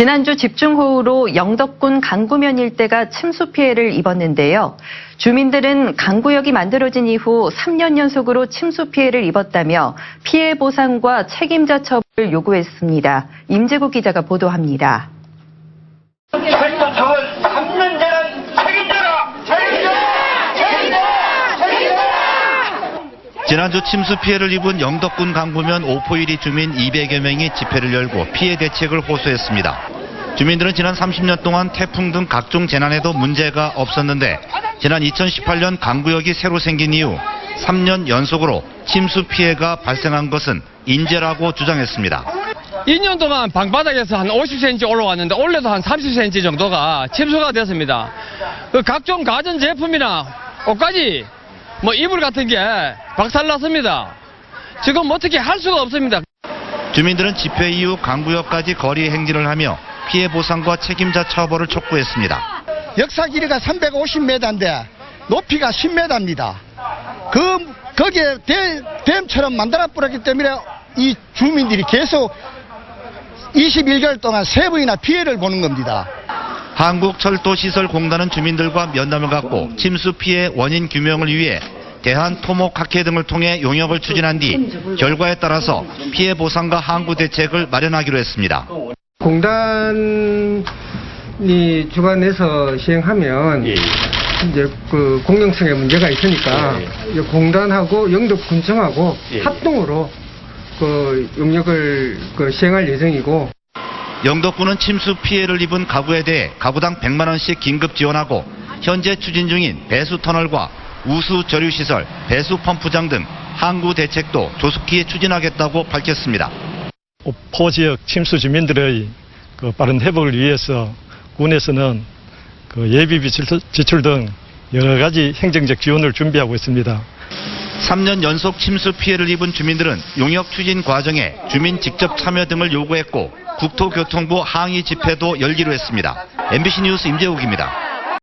지난주 집중호우로 영덕군 강구면 일대가 침수 피해를 입었는데요. 주민들은 강구역이 만들어진 이후 3년 연속으로 침수 피해를 입었다며 피해 보상과 책임자 처벌을 요구했습니다. 임재국 기자가 보도합니다. 철도 처벌 3년 재난 책임져라! 지난주 침수 피해를 입은 영덕군 강구면 오포일이 주민 200여 명이 집회를 열고 피해 대책을 호소했습니다. 주민들은 지난 30년 동안 태풍 등 각종 재난에도 문제가 없었는데 지난 2018년 강구역이 새로 생긴 이후 3년 연속으로 침수 피해가 발생한 것은 인재라고 주장했습니다. 2년 동안 방바닥에서 한 50cm 올라왔는데 올해도 한 30cm 정도가 침수가 됐습니다. 각종 가전제품이나 옷까지 이불 같은 게 박살났습니다. 지금 어떻게 할 수가 없습니다. 주민들은 집회 이후 강구역까지 거리 행진을 하며 피해 보상과 책임자 처벌을 촉구했습니다. 역사 길이가 350m인데 높이가 10m입니다. 거기에 댐처럼 만들어 버렸기 때문에 이 주민들이 계속 21개월 동안 3번이나 피해를 보는 겁니다. 한국철도시설공단은 주민들과 면담을 갖고 침수 피해 원인 규명을 위해 대한토목학회 등을 통해 용역을 추진한 뒤 결과에 따라서 피해 보상과 항구 대책을 마련하기로 했습니다. 공단이 주관해서 시행하면 이제 그 공정성에 문제가 있으니까 공단하고 영덕군청하고 합동으로 그 용역을 시행할 예정이고. 영덕군은 침수 피해를 입은 가구에 대해 가구당 100만 원씩 긴급 지원하고 현재 추진 중인 배수터널과 우수 저류시설, 배수 펌프장 등 항구 대책도 조속히 추진하겠다고 밝혔습니다. 오포 지역 침수 주민들의 그 빠른 회복을 위해서 군에서는 그 예비비 지출 등 여러 가지 행정적 지원을 준비하고 있습니다. 3년 연속 침수 피해를 입은 주민들은 용역 추진 과정에 주민 직접 참여 등을 요구했고 국토교통부 항의 집회도 열기로 했습니다. MBC 뉴스 임재욱입니다.